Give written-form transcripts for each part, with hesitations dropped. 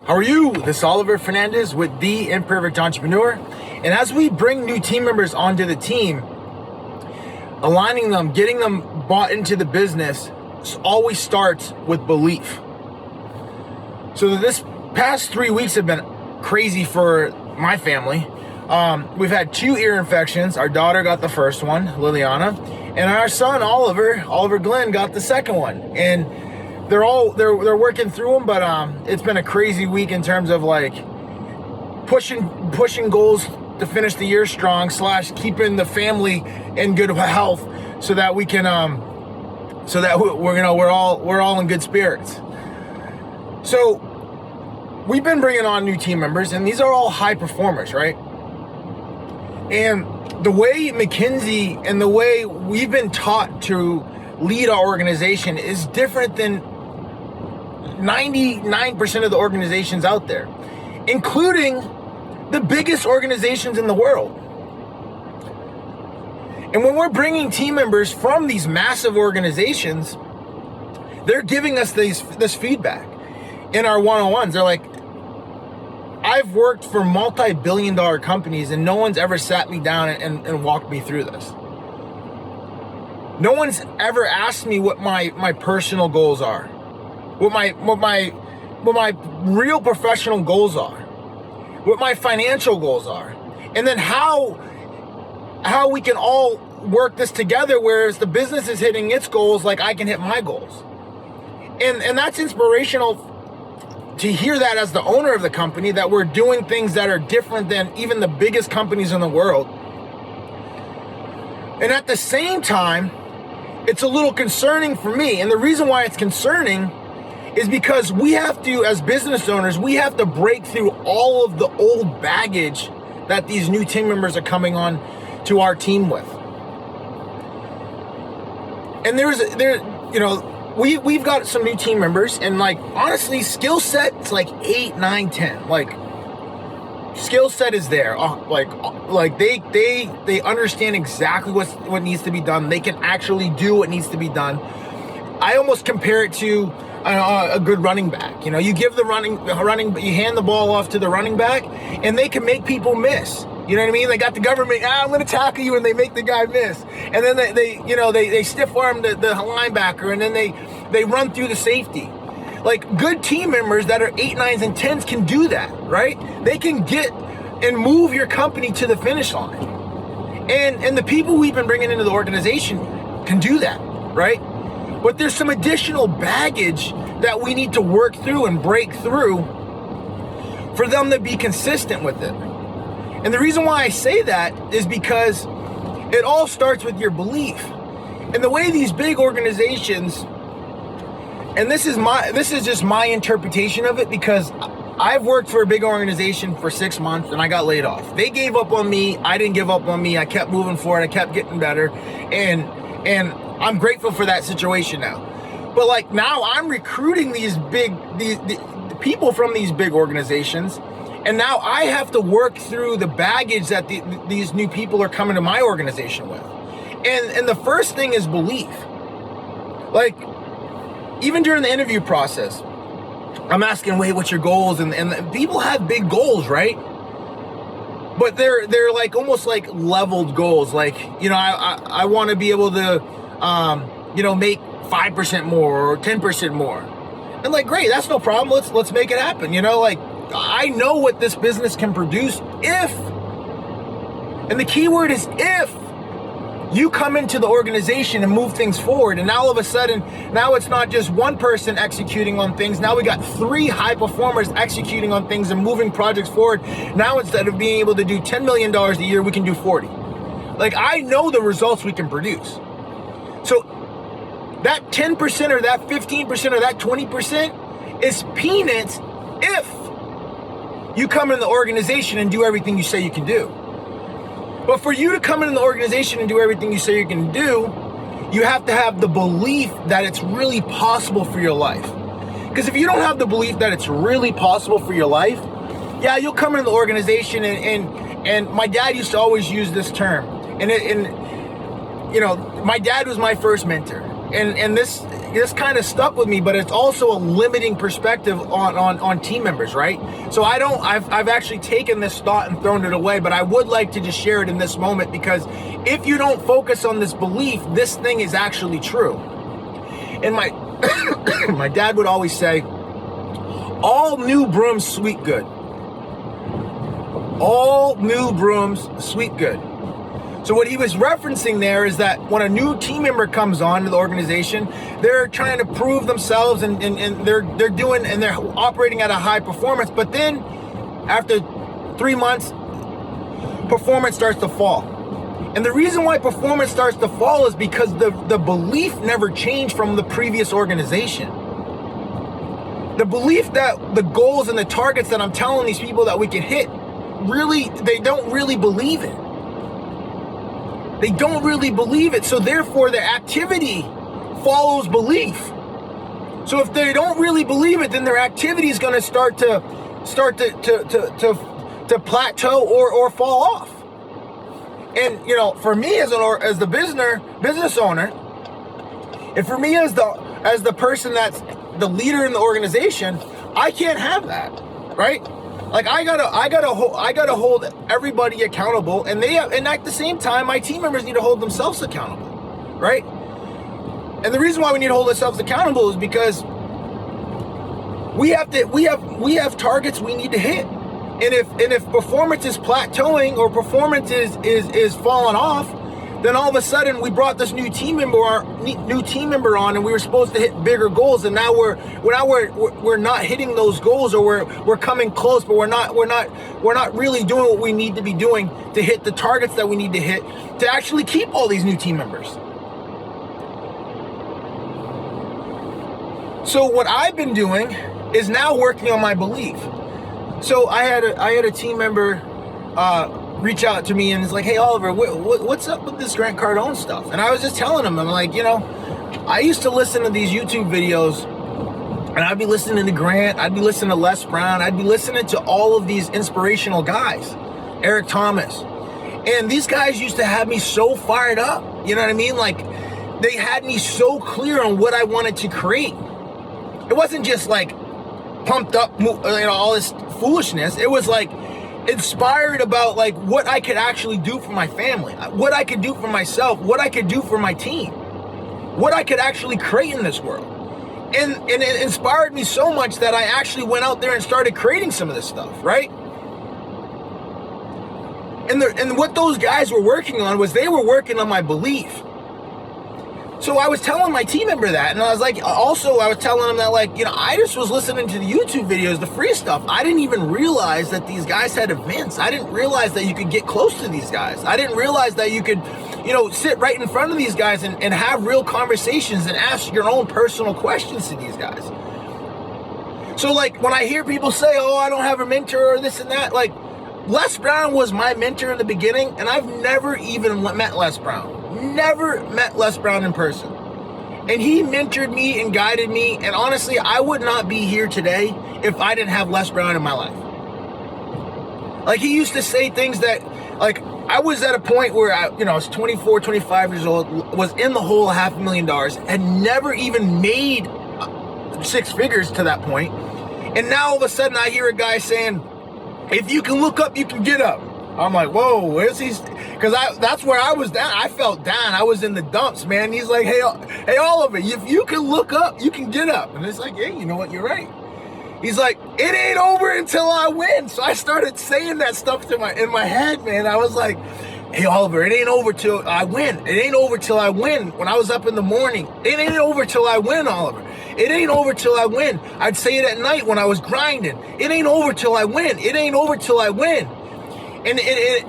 How are you? This is Oliver Fernandez with The Imperfect Entrepreneur. And as we bring new team members onto the team, aligning them, getting them bought into the business always starts with belief. So this past 3 weeks have been crazy for my family. We've had 2 ear infections. Our daughter got the first one, Liliana, and our son, Oliver Glenn, got the second one. And they're working through them, but it's been a crazy week in terms of like pushing goals to finish the year strong / keeping the family in good health so that we can we're all in good spirits. So we've been bringing on new team members, and these are all high performers, right? And the way McKinsey and the way we've been taught to lead our organization is different than 99% of the organizations out there, including the biggest organizations in the world. And when we're bringing team members from these massive organizations, they're giving us this feedback in our one-on-ones. They're like, I've worked for multi-billion-dollar companies and no one's ever sat me down and walked me through this. No one's ever asked me what my personal goals are, what my real professional goals are, what my financial goals are, and then how we can all work this together, whereas the business is hitting its goals like I can hit my goals. And that's inspirational to hear that as the owner of the company, that we're doing things that are different than even the biggest companies in the world. And at the same time, it's a little concerning for me. And the reason why it's concerning is because we have to, as business owners, we have to break through all of the old baggage that these new team members are coming on to our team with. And we've got some new team members, and like, honestly, skill set, it's like 8, 9, 10. Like, skill set is there. Like they understand exactly what needs to be done. They can actually do what needs to be done. I almost compare it to a good running back. You know, you give you hand the ball off to the running back, and they can make people miss. You know what I mean? They got the government, I'm going to tackle you, and they make the guy miss. And then they stiff arm the linebacker, and then they run through the safety. Like, good team members that are 8, 9s, and 10s can do that, right? They can get and move your company to the finish line. And the people we've been bringing into the organization can do that, right? But there's some additional baggage that we need to work through and break through for them to be consistent with it. And the reason why I say that is because it all starts with your belief. And the way these big organizations, and this is just my interpretation of it, because I've worked for a big organization for 6 months and I got laid off. They gave up on me. I didn't give up on me. I kept moving forward. I kept getting better. And I'm grateful for that situation now. But like, now I'm recruiting the people from these big organizations. And now I have to work through the baggage that these new people are coming to my organization with. And the first thing is belief. Like, even during the interview process, I'm asking, wait, what's your goals? And people have big goals, right? But they're like almost like leveled goals. Like, you know, I want to be able to, make 5% more or 10% more. And like, great, that's no problem. Let's make it happen. You know, like, I know what this business can produce if, and the key word is if, you come into the organization and move things forward. And now all of a sudden, now it's not just one person executing on things. Now we got 3 high performers executing on things and moving projects forward. Now instead of being able to do $10 million a year, we can do 40. Like, I know the results we can produce. So that 10% or that 15% or that 20% is peanuts if you come in the organization and do everything you say you can do. But for you to come in the organization and do everything you say you can do, you have to have the belief that it's really possible for your life. Because if you don't have the belief that it's really possible for your life, yeah, you'll come in the organization and my dad used to always use this term. And my dad was my first mentor. And this, this kind of stuck with me, but it's also a limiting perspective on team members, right? So I've actually taken this thought and thrown it away, but I would like to just share it in this moment, because if you don't focus on this belief, this thing is actually true. And my my dad would always say, all new brooms sweep good. All new brooms sweep good. So what he was referencing there is that when a new team member comes on to the organization, they're trying to prove themselves and they're doing, and they're operating at a high performance. But then after 3 months, performance starts to fall. And the reason why performance starts to fall is because the belief never changed from the previous organization. The belief that the goals and the targets that I'm telling these people that we can hit, really, they don't really believe it. They don't really believe it. So therefore, their activity follows belief. So if they don't really believe it, then their activity is going to start to plateau or fall off. And for me as the business owner, and for me as the person that's the leader in the organization, I can't have that, right? Like I gotta hold everybody accountable, and at the same time, my team members need to hold themselves accountable, right? And the reason why we need to hold ourselves accountable is because we have targets we need to hit, and if performance is plateauing or performance is falling off, then all of a sudden we brought this new team member on, and we were supposed to hit bigger goals, and now we're not hitting those goals, or we're coming close, but we're not really doing what we need to be doing to hit the targets that we need to hit to actually keep all these new team members. So what I've been doing is now working on my belief. So I had a team member reach out to me and is like, hey, Oliver, what's up with this Grant Cardone stuff? And I was just telling him, I'm like, I used to listen to these YouTube videos, and I'd be listening to Grant, I'd be listening to Les Brown, I'd be listening to all of these inspirational guys, Eric Thomas. And these guys used to have me so fired up, you know what I mean? Like, they had me so clear on what I wanted to create. It wasn't just like pumped up, all this foolishness. It was like inspired about like what I could actually do for my family, what I could do for myself, what I could do for my team, what I could actually create in this world. And it inspired me so much that I actually went out there and started creating some of this stuff, right? And what those guys were working on was they were working on my belief. So I was telling my team member that, and I was like, also I was telling him that, like, I just was listening to the YouTube videos, the free stuff. I didn't even realize that these guys had events. I didn't realize that you could get close to these guys. I didn't realize that you could, sit right in front of these guys and have real conversations and ask your own personal questions to these guys. So like when I hear people say, oh, I don't have a mentor or this and that, like Les Brown was my mentor in the beginning, and I've never even met Les Brown. Never met Les Brown in person. And he mentored me and guided me, and honestly, I would not be here today if I didn't have Les Brown in my life. Like, he used to say things that, like, I was at a point where I was 24, 25 years old, was in the hole $500,000, had never even made six figures to that point. And now all of a sudden I hear a guy saying, if you can look up, you can get up. I'm like, whoa, where's he? Because that's where I was down. I felt down. I was in the dumps, man. He's like, hey, Oliver, if you can look up, you can get up. And it's like, yeah, you know what? You're right. He's like, it ain't over until I win. So I started saying that stuff in my head, man. I was like, hey, Oliver, it ain't over till I win. It ain't over till I win. When I was up in the morning, it ain't over till I win, Oliver. It ain't over till I win. I'd say it at night when I was grinding. It ain't over till I win. It ain't over till I win. And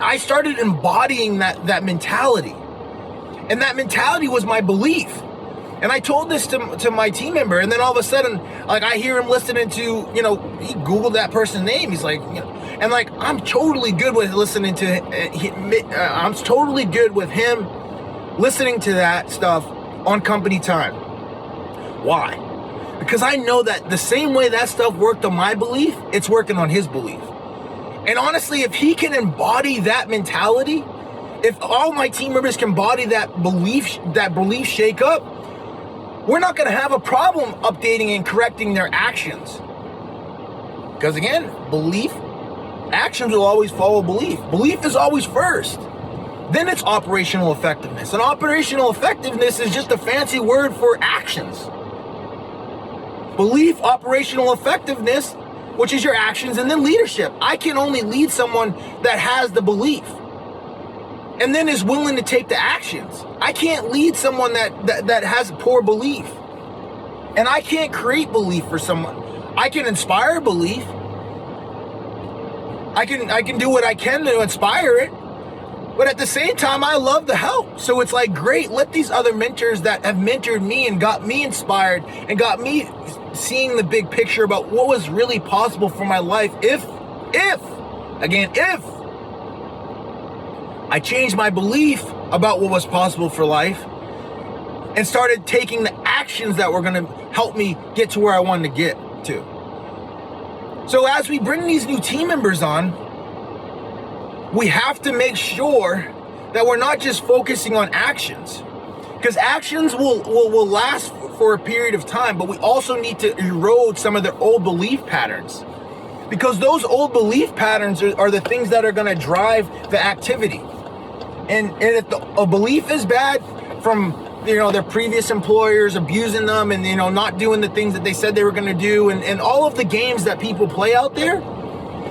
I started embodying that mentality. And that mentality was my belief. And I told this to my team member, and then all of a sudden, like, I hear him listening to, he Googled that person's name. He's like, and like, I'm totally good with listening to, I'm totally good with him listening to that stuff on company time. Why? Because I know that the same way that stuff worked on my belief, it's working on his belief. And honestly, if he can embody that mentality, if all my team members can embody that belief shake up, we're not going to have a problem updating and correcting their actions. Because again, actions will always follow belief. Belief is always first. Then it's operational effectiveness. And operational effectiveness is just a fancy word for actions. Belief, operational effectiveness, which is your actions, and then leadership. I can only lead someone that has the belief and then is willing to take the actions. I can't lead someone that has poor belief. And I can't create belief for someone. I can inspire belief. I can do what I can to inspire it. But at the same time, I love the help. So it's like, great, let these other mentors that have mentored me and got me inspired and got me seeing the big picture about what was really possible for my life if I changed my belief about what was possible for life and started taking the actions that were going to help me get to where I wanted to get to. So as we bring these new team members on, we have to make sure that we're not just focusing on actions, because actions will last for a period of time, but we also need to erode some of their old belief patterns, because those old belief patterns are the things that are going to drive the activity. And if a belief is bad from their previous employers abusing them and not doing the things that they said they were going to do, and all of the games that people play out there,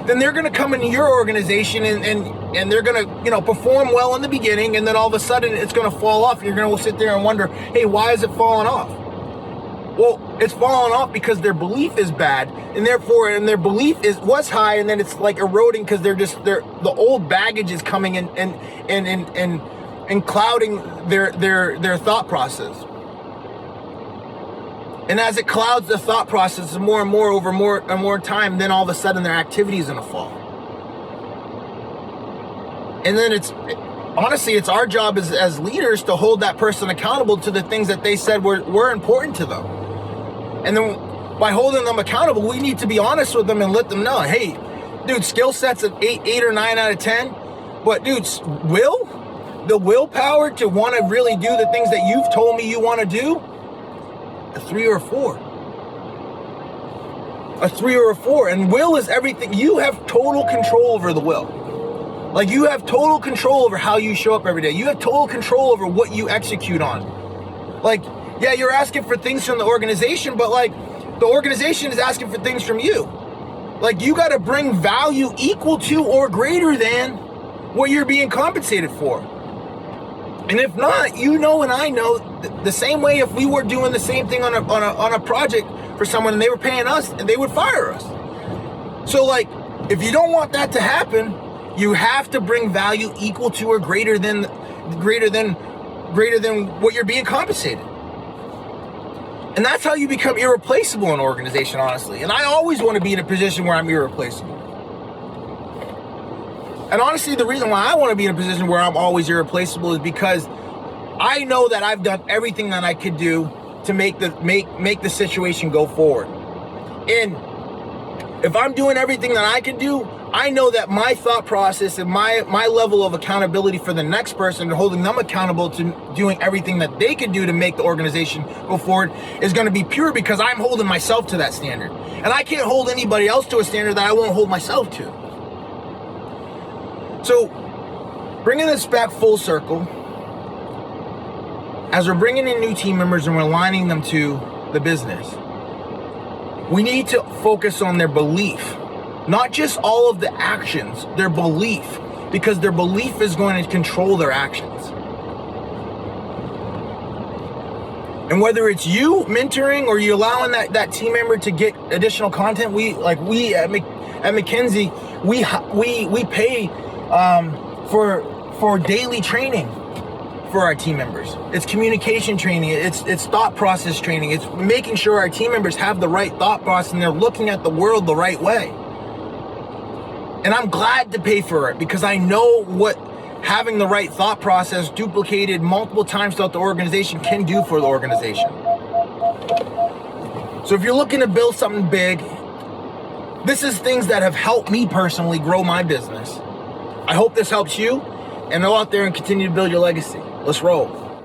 then they're going to come into your organization and they're going to perform well in the beginning, and then all of a sudden it's going to fall off. You're going to sit there and wonder, hey, why is it falling off? Well, it's falling off because their belief is bad, and therefore their belief was high, and then it's like eroding because the old baggage is coming and clouding their thought process. And as it clouds the thought process more and more over more and more time, then all of a sudden their activity is going to fall. And then it's our job as leaders to hold that person accountable to the things that they said were important to them. And then by holding them accountable, we need to be honest with them and let them know, hey, dude, skill set's an 8 or 9 out of 10. But dude, the willpower to want to really do the things that you've told me you want to do, a 3 or a 4. A 3 or a 4. And will is everything. You have total control over the will. Like, you have total control over how you show up every day. You have total control over what you execute on. Like, yeah, you're asking for things from the organization, but like, the organization is asking for things from you. Like, you got to bring value equal to or greater than what you're being compensated for. And if not, and I know, the same way if we were doing the same thing on a project for someone and they were paying us, and they would fire us. So like, if you don't want that to happen, you have to bring value equal to or greater than what you're being compensated. And that's how you become irreplaceable in an organization, honestly. And I always want to be in a position where I'm irreplaceable. And honestly, the reason why I want to be in a position where I'm always irreplaceable is because I know that I've done everything that I could do to make the situation go forward. And if I'm doing everything that I can do, I know that my thought process and my level of accountability for the next person and holding them accountable to doing everything that they can do to make the organization go forward is going to be pure, because I'm holding myself to that standard. And I can't hold anybody else to a standard that I won't hold myself to. So, bringing this back full circle, as we're bringing in new team members and we're aligning them to the business, we need to focus on their belief. Not just all of the actions, their belief, because their belief is going to control their actions. And whether it's you mentoring or you allowing that team member to get additional content, we at McKinsey, we pay for daily training for our team members. It's communication training, it's thought process training, it's making sure our team members have the right thought process and they're looking at the world the right way. And I'm glad to pay for it, because I know what having the right thought process duplicated multiple times throughout the organization can do for the organization. So if you're looking to build something big, this is things that have helped me personally grow my business. I hope this helps you, and go out there and continue to build your legacy. Let's roll.